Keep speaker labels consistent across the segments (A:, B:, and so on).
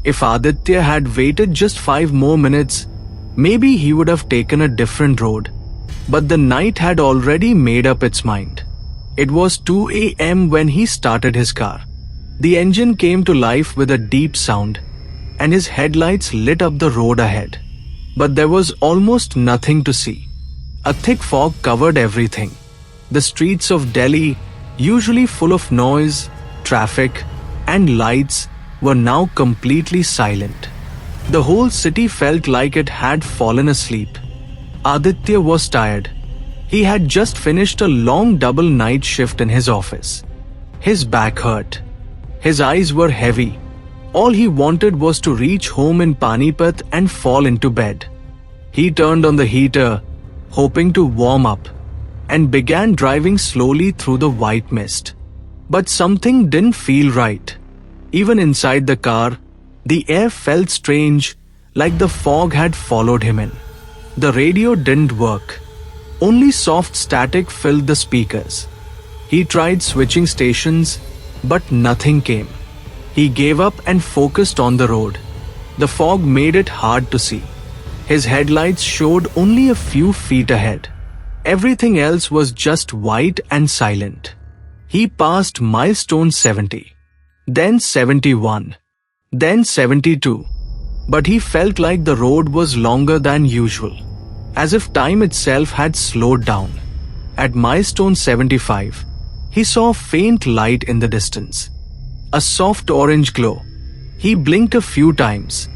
A: If Aditya had waited just 5 more minutes, maybe he would have taken a different road. But the night had already made up its mind. It was 2 a.m. when he started his car. The engine came to life with a deep sound, and his headlights lit up the road ahead. But there was almost nothing to see. A thick fog covered everything. The streets of Delhi, usually full of noise, traffic, and lights, were now completely silent. The whole city felt like it had fallen asleep. Aditya was tired. He had just finished a long double night shift in his office. His back hurt. His eyes were heavy. All he wanted was to reach home in Panipat and fall into bed. He turned on the heater, hoping to warm up, and began driving slowly through the white mist. But something didn't feel right. Even inside the car, the air felt strange, like the fog had followed him in. The radio didn't work. Only soft static filled the speakers. He tried switching stations, but nothing came. He gave up and focused on the road. The fog made it hard to see. His headlights showed only a few feet ahead. Everything else was just white and silent. He passed Milestone 70, then 71, then 72. But he felt like the road was longer than usual, as if time itself had slowed down. At Milestone 75, he saw a faint light in the distance. A soft orange glow. He blinked a few times.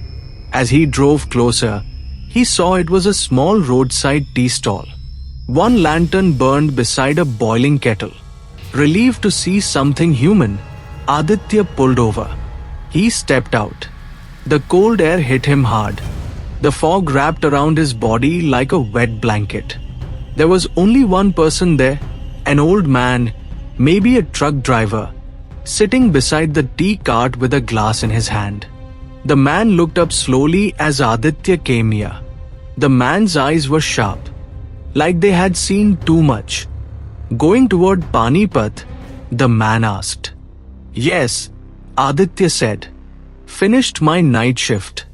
A: As he drove closer, he saw it was a small roadside tea stall. One lantern burned beside a boiling kettle. Relieved to see something human, Aditya pulled over. He stepped out. The cold air hit him hard. The fog wrapped around his body like a wet blanket. There was only one person there, an old man, maybe a truck driver, sitting beside the tea cart with a glass in his hand. The man looked up slowly as Aditya came near. The man's eyes were sharp, like they had seen too much. Going toward Panipat, the man asked. "Yes," Aditya said. "Finished my night shift.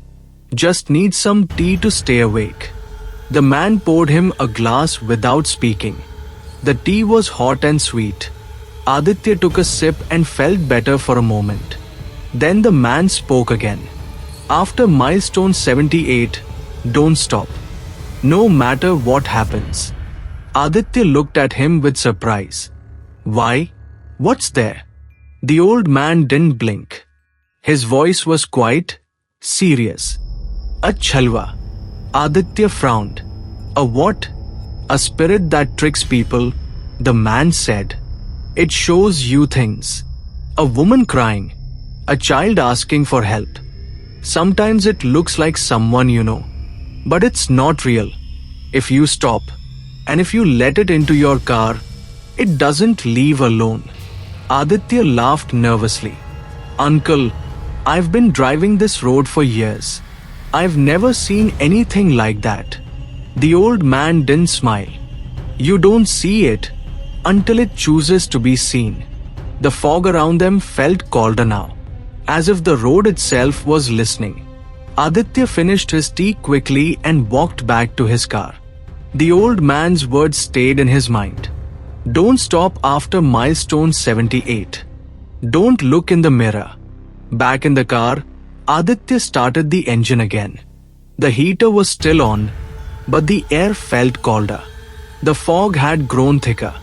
A: Just need some tea to stay awake." The man poured him a glass without speaking. The tea was hot and sweet. Aditya took a sip and felt better for a moment. Then the man spoke again. "After Milestone 78, don't stop. No matter what happens." Aditya looked at him with surprise. "Why? What's there?" The old man didn't blink. His voice was quiet, serious. "A Chhalava." Aditya frowned. "A what?" "A spirit that tricks people," the man said. "It shows you things. A woman crying, a child asking for help. Sometimes it looks like someone you know, but it's not real. If you stop, and if you let it into your car, it doesn't leave alone." Aditya laughed nervously. "Uncle, I've been driving this road for years. I've never seen anything like that." The old man didn't smile. "You don't see it until it chooses to be seen." The fog around them felt colder now, as if the road itself was listening. Aditya finished his tea quickly and walked back to his car. The old man's words stayed in his mind. "Don't stop after Milestone 78. Don't look in the mirror." Back in the car, Aditya started the engine again. The heater was still on, but the air felt colder. The fog had grown thicker.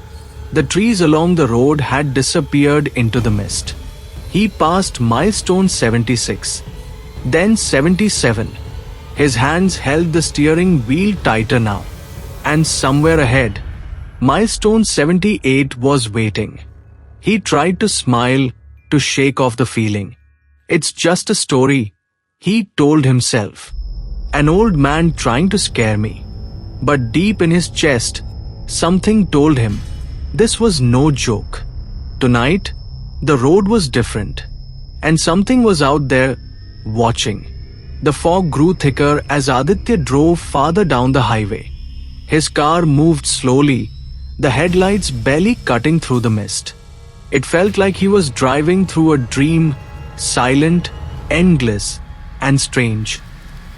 A: The trees along the road had disappeared into the mist. He passed Milestone 76, then 77. His hands held the steering wheel tighter now. And somewhere ahead, Milestone 78 was waiting. He tried to smile, to shake off the feeling. "It's just a story," he told himself. "An old man trying to scare me." But deep in his chest, something told him this was no joke. Tonight, the road was different, and something was out there, watching. The fog grew thicker as Aditya drove farther down the highway. His car moved slowly, the headlights barely cutting through the mist. It felt like he was driving through a dream, silent, endless, and strange.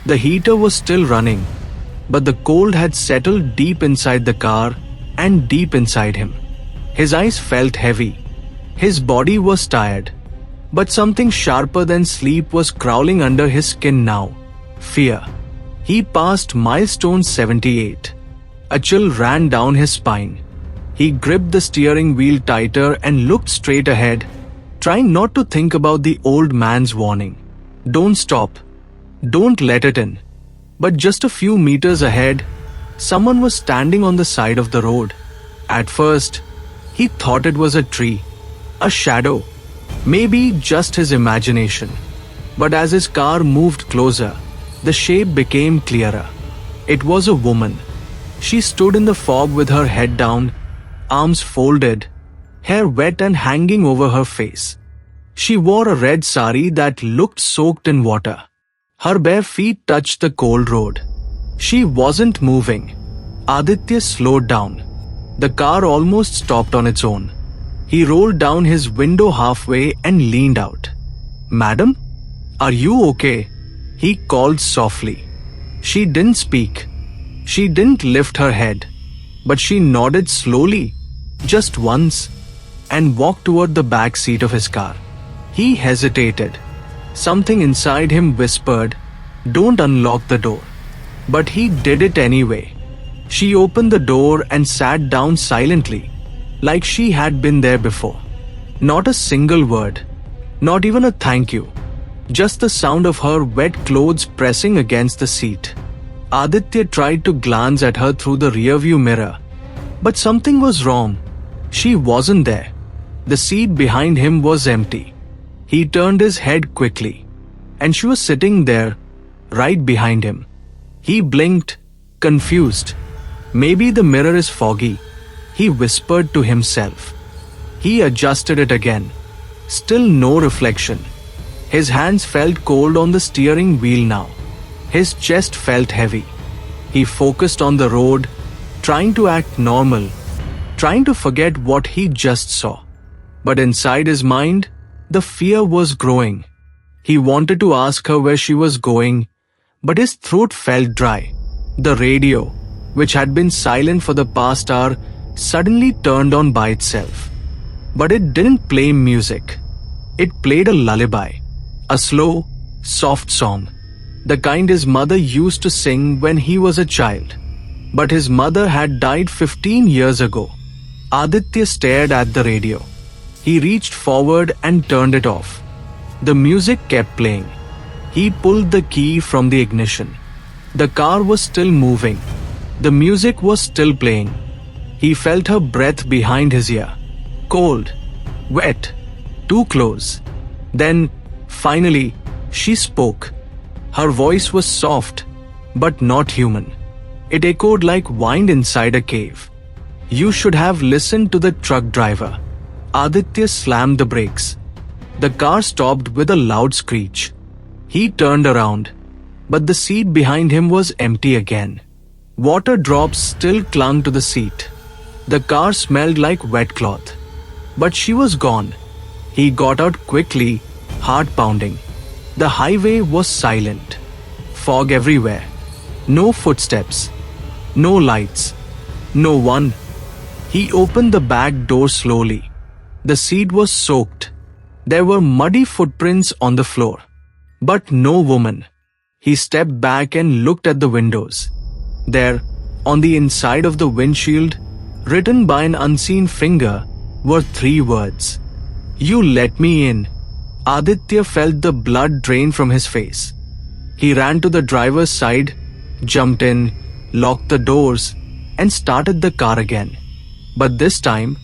A: The heater was still running, but the cold had settled deep inside the car and deep inside him. His eyes felt heavy. His body was tired. But something sharper than sleep was crawling under his skin now. Fear. He passed Milestone 78. A chill ran down his spine. He gripped the steering wheel tighter and looked straight ahead, trying not to think about the old man's warning. Don't stop. Don't let it in. But just a few meters ahead, someone was standing on the side of the road. At first, he thought it was a tree, a shadow, maybe just his imagination. But as his car moved closer, the shape became clearer. It was a woman. She stood in the fog with her head down, arms folded, hair wet and hanging over her face. She wore a red sari that looked soaked in water. Her bare feet touched the cold road. She wasn't moving. Aditya slowed down. The car almost stopped on its own. He rolled down his window halfway and leaned out. "Madam, are you okay?" he called softly. She didn't speak. She didn't lift her head. But she nodded slowly, just once, and walked toward the back seat of his car. He hesitated. Something inside him whispered, "Don't unlock the door." But he did it anyway. She opened the door and sat down silently, like she had been there before. Not a single word, not even a thank you, just the sound of her wet clothes pressing against the seat. Aditya tried to glance at her through the rearview mirror, but something was wrong. She wasn't there. The seat behind him was empty. He turned his head quickly, and she was sitting there, right behind him. He blinked, confused. Maybe the mirror is foggy, he whispered to himself. He adjusted it again. Still no reflection. His hands felt cold on the steering wheel now. His chest felt heavy. He focused on the road, trying to act normal, trying to forget what he just saw. But inside his mind, the fear was growing. He wanted to ask her where she was going, but his throat felt dry. The radio, which had been silent for the past hour, suddenly turned on by itself. But it didn't play music. It played a lullaby, a slow, soft song, the kind his mother used to sing when he was a child. But his mother had died 15 years ago. Aditya stared at the radio. He reached forward and turned it off. The music kept playing. He pulled the key from the ignition. The car was still moving. The music was still playing. He felt her breath behind his ear. Cold, wet, too close. Then, finally, she spoke. Her voice was soft, but not human. It echoed like wind inside a cave. "You should have listened to the truck driver." Aditya slammed the brakes. The car stopped with a loud screech. He turned around, but the seat behind him was empty again. Water drops still clung to the seat. The car smelled like wet cloth. But she was gone. He got out quickly, heart pounding. The highway was silent. Fog everywhere. No footsteps. No lights. No one. He opened the back door slowly. The seat was soaked. There were muddy footprints on the floor. But no woman. He stepped back and looked at the windows. There, on the inside of the windshield, written by an unseen finger, were 3 words. "You let me in." Aditya felt the blood drain from his face. He ran to the driver's side, jumped in, locked the doors, and started the car again. But this time,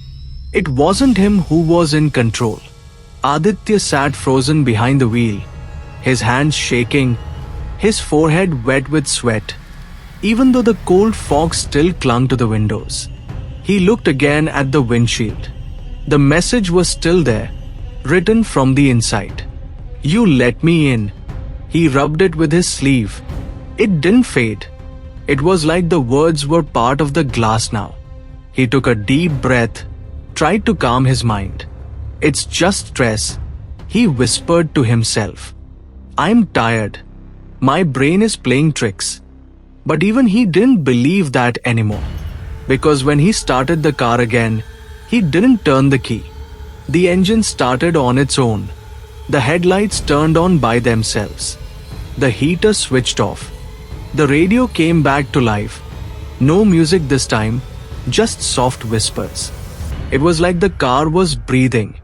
A: it wasn't him who was in control. Aditya sat frozen behind the wheel, his hands shaking, his forehead wet with sweat, even though the cold fog still clung to the windows. He looked again at the windshield. The message was still there, written from the inside. "You let me in." He rubbed it with his sleeve. It didn't fade. It was like the words were part of the glass now. He took a deep breath, tried to calm his mind. "It's just stress," he whispered to himself. "I'm tired. My brain is playing tricks. But even he didn't believe that anymore. Because when he started the car again, he didn't turn the key. The engine started on its own. The headlights turned on by themselves. The heater switched off. The radio came back to life. No music this time, just soft whispers. It was like the car was breathing.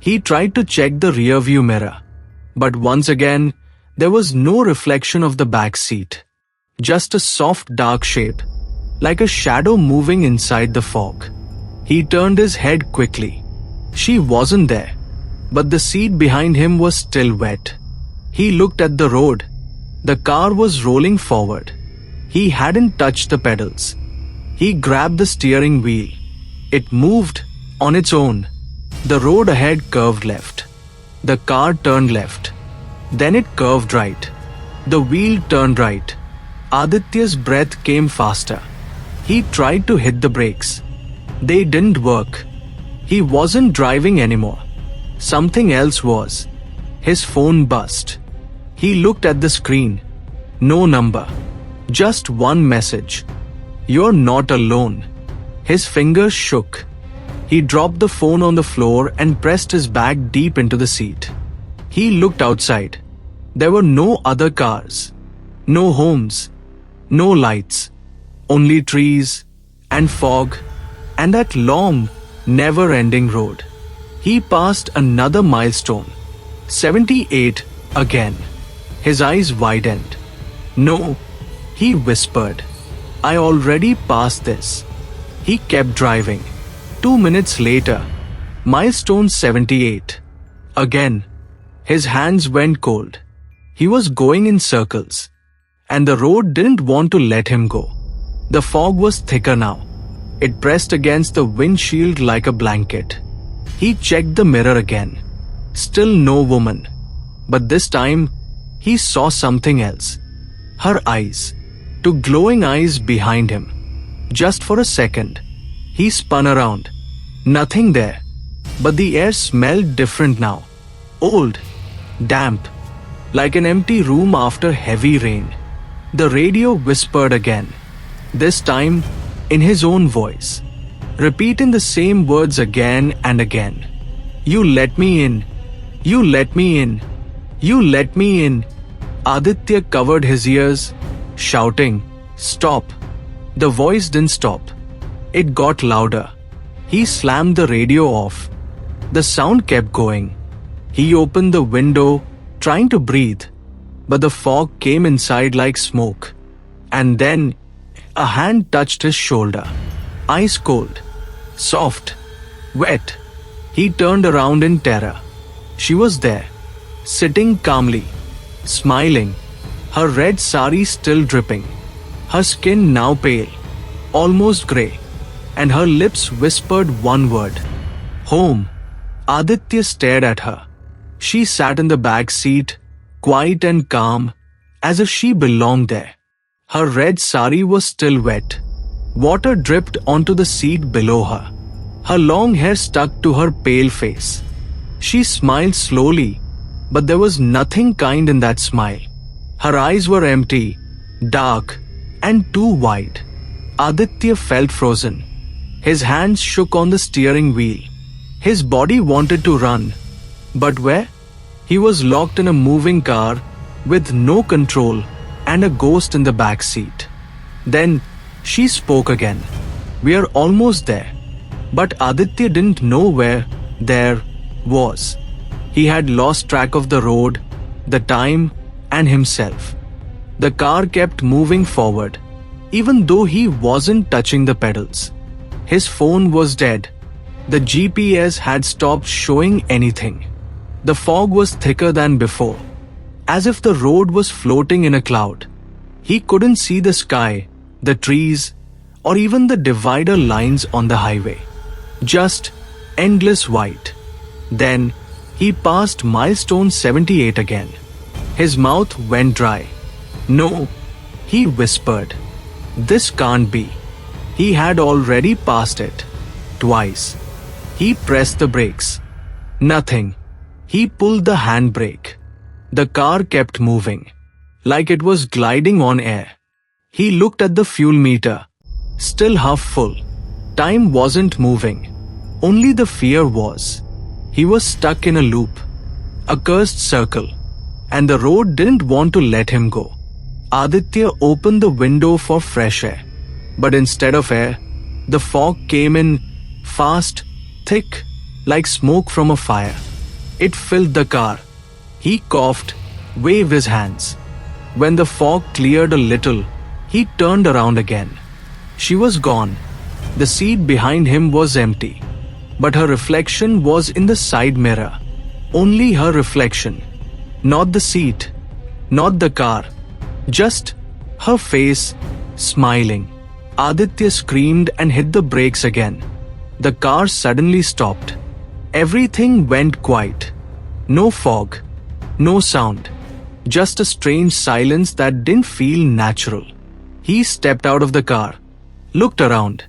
A: He tried to check the rearview mirror. But once again, there was no reflection of the back seat. Just a soft dark shape, like a shadow moving inside the fog. He turned his head quickly. She wasn't there, but the seat behind him was still wet. He looked at the road. The car was rolling forward. He hadn't touched the pedals. He grabbed the steering wheel. It moved on its own. The road ahead curved left. The car turned left. Then it curved right. The wheel turned right. Aditya's breath came faster. He tried to hit the brakes. They didn't work. He wasn't driving anymore. Something else was. His phone buzzed. He looked at the screen. No number. Just one message. You're not alone. His fingers shook. He dropped the phone on the floor and pressed his back deep into the seat. He looked outside. There were no other cars. No homes. No lights. Only trees and fog and that long, never-ending road. He passed another milestone. 78 again. His eyes widened. No, he whispered. I already passed this. He kept driving. 2 minutes later, milestone 78. Again, his hands went cold. He was going in circles. And the road didn't want to let him go. The fog was thicker now. It pressed against the windshield like a blanket. He checked the mirror again. Still no woman. But this time, he saw something else. Her eyes. Two glowing eyes behind him. Just for a second, he spun around. Nothing there. But the air smelled different now. Old. Damp. Like an empty room after heavy rain. The radio whispered again. This time, in his own voice. Repeating the same words again and again. You let me in. You let me in. You let me in. Aditya covered his ears, shouting, Stop. The voice didn't stop. It got louder. He slammed the radio off. The sound kept going. He opened the window, trying to breathe. But the fog came inside like smoke. And then, a hand touched his shoulder. Ice cold. Soft. Wet. He turned around in terror. She was there. Sitting calmly. Smiling. Her red sari still dripping. Her skin now pale. Almost grey. And her lips whispered one word. Home. Aditya stared at her. She sat in the back seat, quiet and calm, as if she belonged there. Her red sari was still wet. Water dripped onto the seat below her. Her long hair stuck to her pale face. She smiled slowly, but there was nothing kind in that smile. Her eyes were empty, dark, and too wide. Aditya felt frozen. His hands shook on the steering wheel. His body wanted to run. But where? He was locked in a moving car with no control and a ghost in the back seat. Then she spoke again. We are almost there. But Aditya didn't know where there was. He had lost track of the road, the time, and himself. The car kept moving forward, even though he wasn't touching the pedals. His phone was dead. The GPS had stopped showing anything. The fog was thicker than before, as if the road was floating in a cloud. He couldn't see the sky, the trees, or even the divider lines on the highway. Just endless white. Then he passed milestone 78 again. His mouth went dry. No, he whispered. This can't be. He had already passed it. Twice. He pressed the brakes. Nothing. He pulled the handbrake. The car kept moving. like it was gliding on air. He looked at the fuel meter, still half full. Time wasn't moving. Only the fear was. He was stuck in a loop, a cursed circle, and the road didn't want to let him go. Aditya opened the window for fresh air, but instead of air, the fog came in fast, thick, like smoke from a fire. It filled the car. He coughed, waved his hands. When the fog cleared a little, he turned around again. She was gone. The seat behind him was empty, but her reflection was in the side mirror. Only her reflection. Not the seat, not the car. Just her face, smiling. Aditya screamed and hit the brakes again. The car suddenly stopped. Everything went quiet. No fog, no sound. Just a strange silence that didn't feel natural. He stepped out of the car, looked around,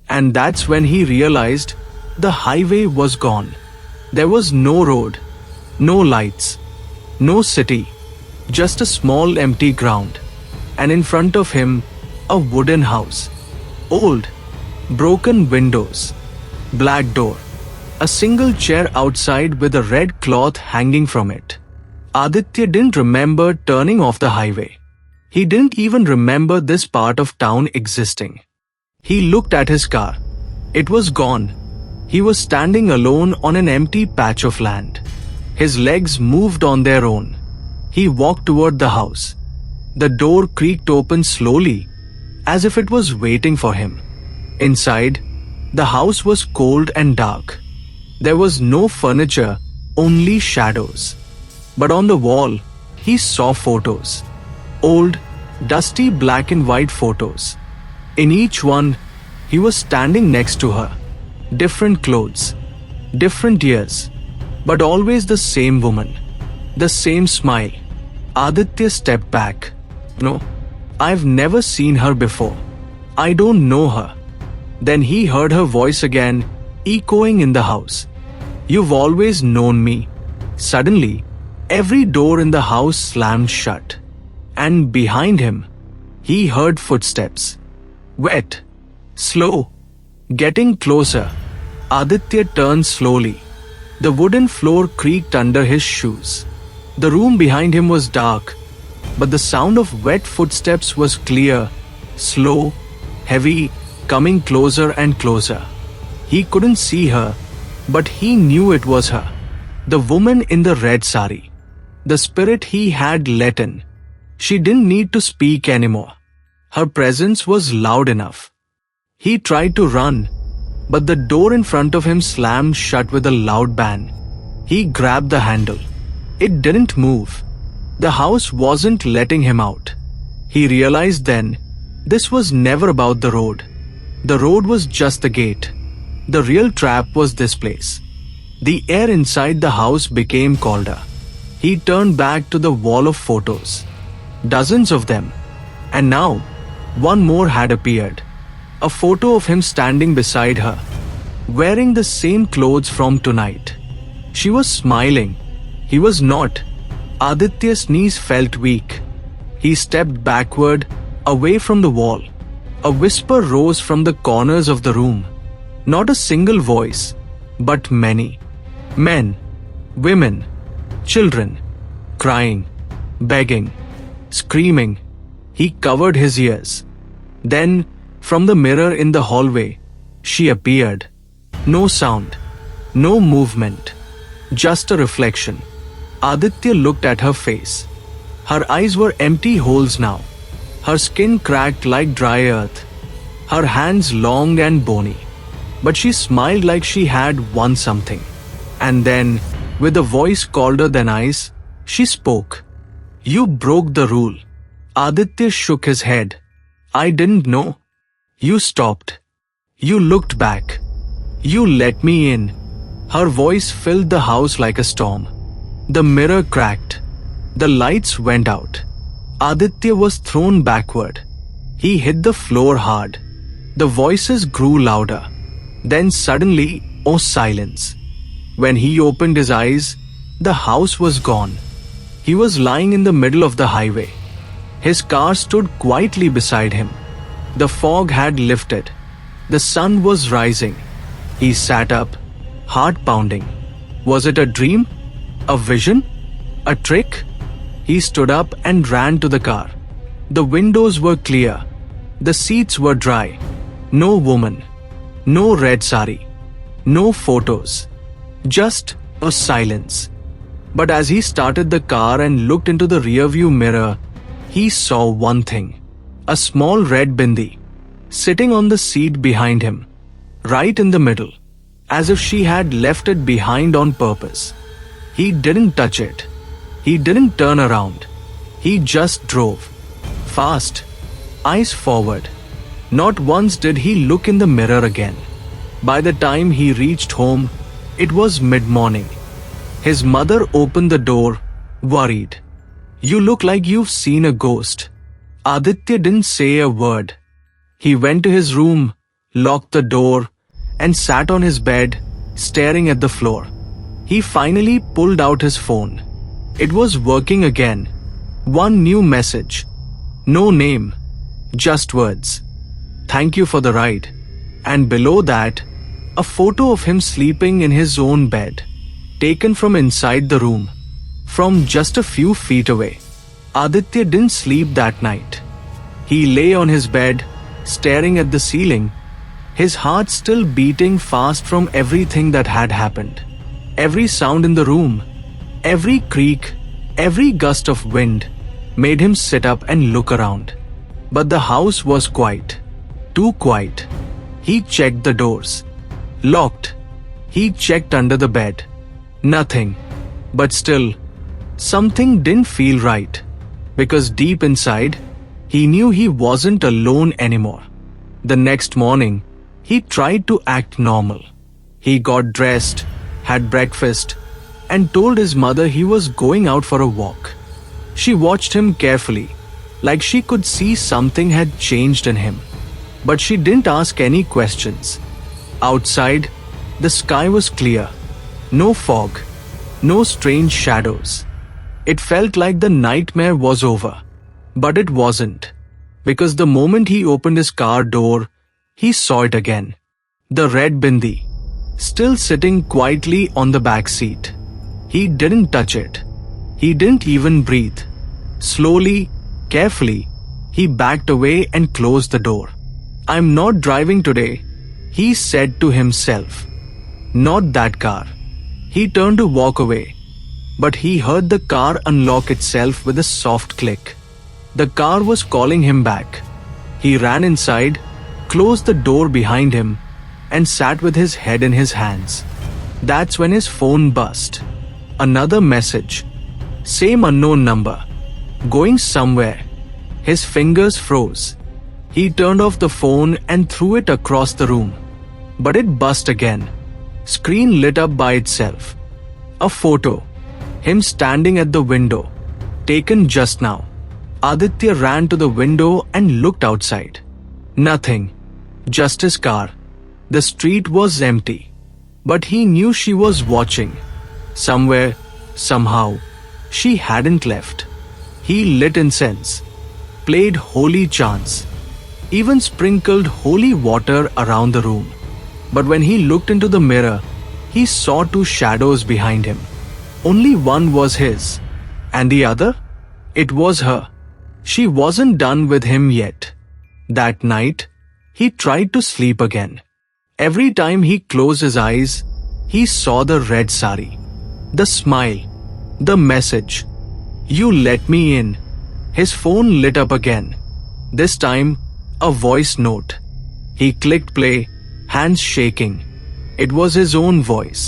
A: and that's when he realized the highway was gone. There was no road, no lights, no city, just a small empty ground. And in front of him, a wooden house. Old, broken windows, black door, a single chair outside with a red cloth hanging from it. Aditya didn't remember turning off the highway. He didn't even remember this part of town existing. He looked at his car. It was gone. He was standing alone on an empty patch of land. His legs moved on their own. He walked toward the house. The door creaked open slowly, as if it was waiting for him. Inside, the house was cold and dark. There was no furniture, only shadows. But on the wall, he saw photos. Old, dusty black and white photos. In each one, he was standing next to her. Different clothes, different years, but always the same woman. The same smile. Aditya stepped back. No, I've never seen her before. I don't know her. Then he heard her voice again, echoing in the house. You've always known me. Suddenly, every door in the house slammed shut. And behind him, he heard footsteps. Wet, slow, getting closer. Aditya turned slowly. The wooden floor creaked under his shoes. The room behind him was dark, but the sound of wet footsteps was clear, slow, heavy, coming closer and closer. He couldn't see her, but he knew it was her. The woman in the red sari. The spirit he had let in. She didn't need to speak anymore. Her presence was loud enough. He tried to run, but the door in front of him slammed shut with a loud bang. He grabbed the handle. It didn't move. The house wasn't letting him out. He realized then, this was never about the road. The road was just the gate. The real trap was this place. The air inside the house became colder. He turned back to the wall of photos. Dozens of them. And now, one more had appeared. A photo of him standing beside her, wearing the same clothes from tonight. She was smiling. He was not. Aditya's knees felt weak. He stepped backward, away from the wall. A whisper rose from the corners of the room. Not a single voice, but many. Men, women, children, crying, begging, screaming. He covered his ears. Then, from the mirror in the hallway, she appeared. No sound, no movement, just a reflection. Aditya looked at her face. Her eyes were empty holes now. Her skin cracked like dry earth. Her hands long and bony. But she smiled like she had won something. And then, with a voice colder than ice, she spoke. You broke the rule. Aditya shook his head. I didn't know. You stopped. You looked back. You let me in. Her voice filled the house like a storm. The mirror cracked. The lights went out. Aditya was thrown backward. He hit the floor hard. The voices grew louder. Then suddenly, silence. When he opened his eyes, the house was gone. He was lying in the middle of the highway. His car stood quietly beside him. The fog had lifted. The sun was rising. He sat up, heart pounding. Was it a dream? A vision? A trick? He stood up and ran to the car. The windows were clear. The seats were dry. No woman. No red sari. No photos. Just a silence. But as he started the car and looked into the rearview mirror, he saw one thing. A small red bindi, sitting on the seat behind him, right in the middle, as if she had left it behind on purpose. He didn't touch it. He didn't turn around. He just drove. Fast. Eyes forward. Not once did he look in the mirror again. By the time he reached home, it was mid-morning. His mother opened the door, worried. "You look like you've seen a ghost." Aditya didn't say a word. He went to his room, locked the door, and sat on his bed, staring at the floor. He finally pulled out his phone. It was working again. One new message. No name, just words. "Thank you for the ride." And below that, a photo of him sleeping in his own bed, taken from inside the room, from just a few feet away. Aditya didn't sleep that night. He lay on his bed, staring at the ceiling, his heart still beating fast from everything that had happened. Every sound in the room, every creak, every gust of wind made him sit up and look around. But the house was quiet. Too quiet. He checked the doors. Locked. He checked under the bed. Nothing. But still, something didn't feel right. Because deep inside, he knew he wasn't alone anymore. The next morning, he tried to act normal. He got dressed, had breakfast, and told his mother he was going out for a walk. She watched him carefully, like she could see something had changed in him. But she didn't ask any questions. Outside, the sky was clear. No fog. No strange shadows. It felt like the nightmare was over. But it wasn't. Because the moment he opened his car door, he saw it again. The red bindi, still sitting quietly on the back seat. He didn't touch it. He didn't even breathe. Slowly, carefully, he backed away and closed the door. "I'm not driving today," he said to himself. Not that car. He turned to walk away, but he heard the car unlock itself with a soft click. The car was calling him back. He ran inside, closed the door behind him, and sat with his head in his hands. That's when his phone buzzed. Another message. Same unknown number. Going somewhere. His fingers froze. He turned off the phone and threw it across the room. But it buzzed again. Screen lit up by itself. A photo. Him standing at the window. Taken just now. Aditya ran to the window and looked outside. Nothing. Just his car. The street was empty. But he knew she was watching. Somewhere, somehow, she hadn't left. He lit incense, played holy chants, even sprinkled holy water around the room. But when he looked into the mirror, he saw two shadows behind him. Only one was his, and the other? It was her. She wasn't done with him yet. That night, he tried to sleep again. Every time he closed his eyes, he saw the red sari, the smile, the message. "You let me in." His phone lit up again. This time, a voice note. He clicked play, hands shaking. It was his own voice.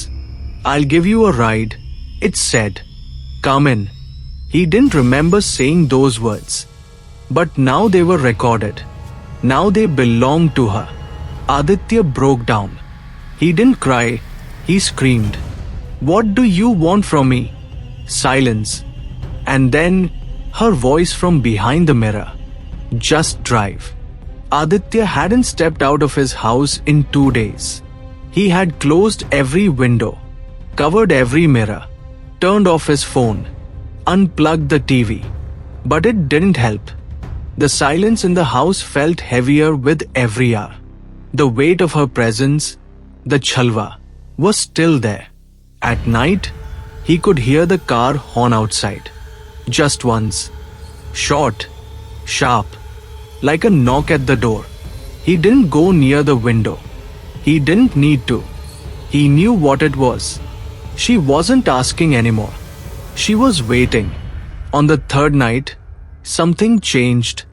A: "I'll give you a ride," it said. "Come in." He didn't remember saying those words. But now they were recorded. Now they belonged to her. Aditya broke down. He didn't cry. He screamed. "What do you want from me?" Silence. And then her voice from behind the mirror. "Just drive." Aditya hadn't stepped out of his house in 2 days. He had closed every window, covered every mirror, turned off his phone, unplugged the TV. But it didn't help. The silence in the house felt heavier with every hour. The weight of her presence, the Chhalava, was still there. At night, he could hear the car horn outside. Just once. Short, sharp, like a knock at the door. He didn't go near the window. He didn't need to. He knew what it was. She wasn't asking anymore. She was waiting. On the third night, something changed.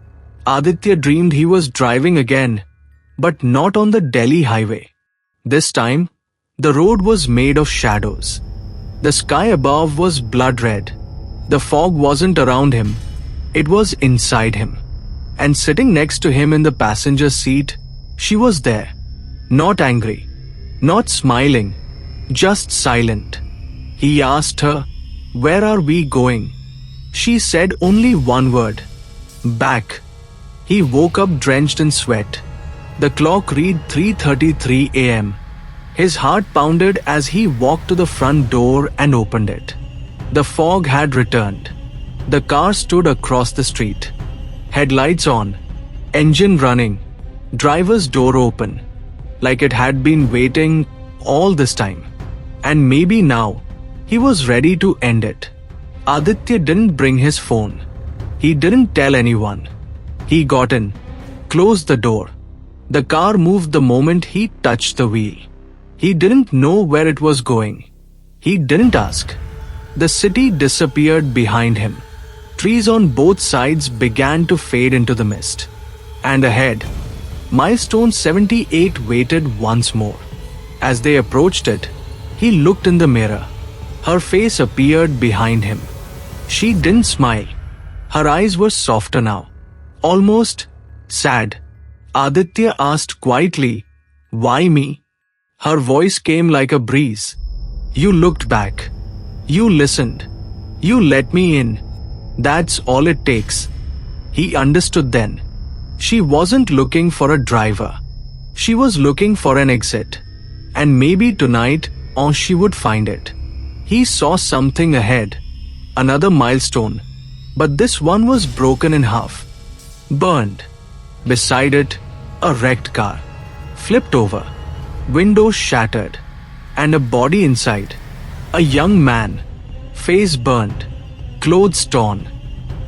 A: Aditya dreamed he was driving again, but not on the Delhi highway. This time, the road was made of shadows. The sky above was blood red. The fog wasn't around him. It was inside him. And sitting next to him in the passenger seat, she was there. Not angry, not smiling, just silent. He asked her, "Where are we going?" She said only one word, "Back." He woke up drenched in sweat. The clock read 3:33 a.m. His heart pounded as he walked to the front door and opened it. The fog had returned. The car stood across the street. Headlights on, engine running, driver's door open, like it had been waiting all this time. And maybe now, he was ready to end it. Aditya didn't bring his phone. He didn't tell anyone. He got in, closed the door. The car moved the moment he touched the wheel. He didn't know where it was going. He didn't ask. The city disappeared behind him. Trees on both sides began to fade into the mist. And ahead, Milestone 78 waited once more. As they approached it, he looked in the mirror. Her face appeared behind him. She didn't smile. Her eyes were softer now, almost sad. Aditya asked quietly, "Why me?" Her voice came like a breeze. "You looked back. You listened. You let me in. That's all it takes." He understood then. She wasn't looking for a driver. She was looking for an exit. And maybe tonight, she would find it. He saw something ahead. Another milestone. But this one was broken in half. Burned. Beside it, a wrecked car. Flipped over. Windows shattered. And a body inside. A young man. Face burned. Clothes torn.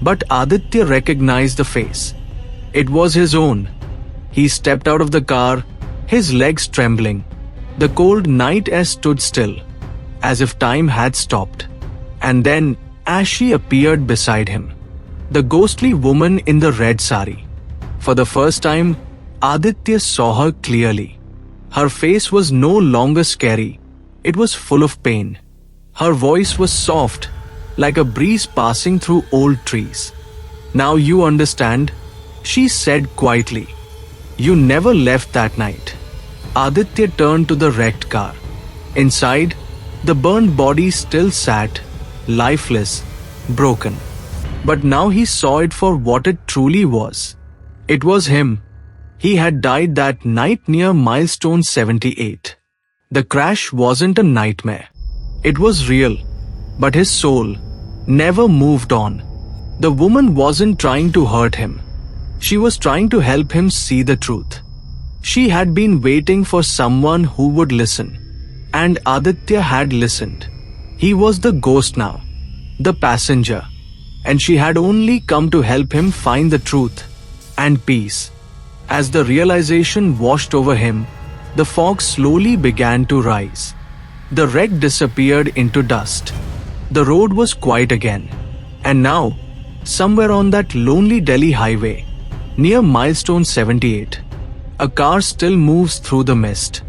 A: But Aditya recognized the face. It was his own. He stepped out of the car, his legs trembling. The cold night air stood still, as if time had stopped. And then, as she appeared beside him, the ghostly woman in the red sari. For the first time, Aditya saw her clearly. Her face was no longer scary. It was full of pain. Her voice was soft, like a breeze passing through old trees. "Now you understand," she said quietly. "You never left that night." Aditya turned to the wrecked car. Inside, the burned body still sat, lifeless, broken. But now he saw it for what it truly was. It was him. He had died that night near Milestone 78. The crash wasn't a nightmare. It was real. But his soul never moved on. The woman wasn't trying to hurt him. She was trying to help him see the truth. She had been waiting for someone who would listen. And Aditya had listened. He was the ghost now, the passenger. And she had only come to help him find the truth and peace. As the realization washed over him, the fog slowly began to rise. The wreck disappeared into dust. The road was quiet again. And now, somewhere on that lonely Delhi highway, near Milestone 78, a car still moves through the mist.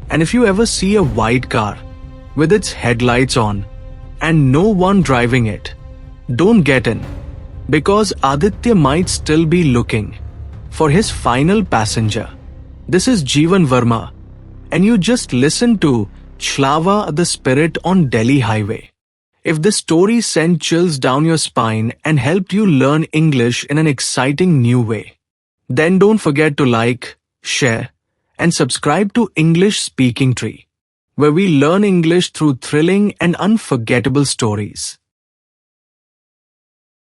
A: And if you ever see a white car with its headlights on and no one driving it, don't get in, because Aditya might still be looking for his final passenger. This is Jeevan Verma, and you just listened to Chhalava, the Spirit on Delhi Highway. If this story sent chills down your spine and helped you learn English in an exciting new way, then don't forget to like, share, and subscribe to English Speaking Tree, where we learn English through thrilling and unforgettable stories.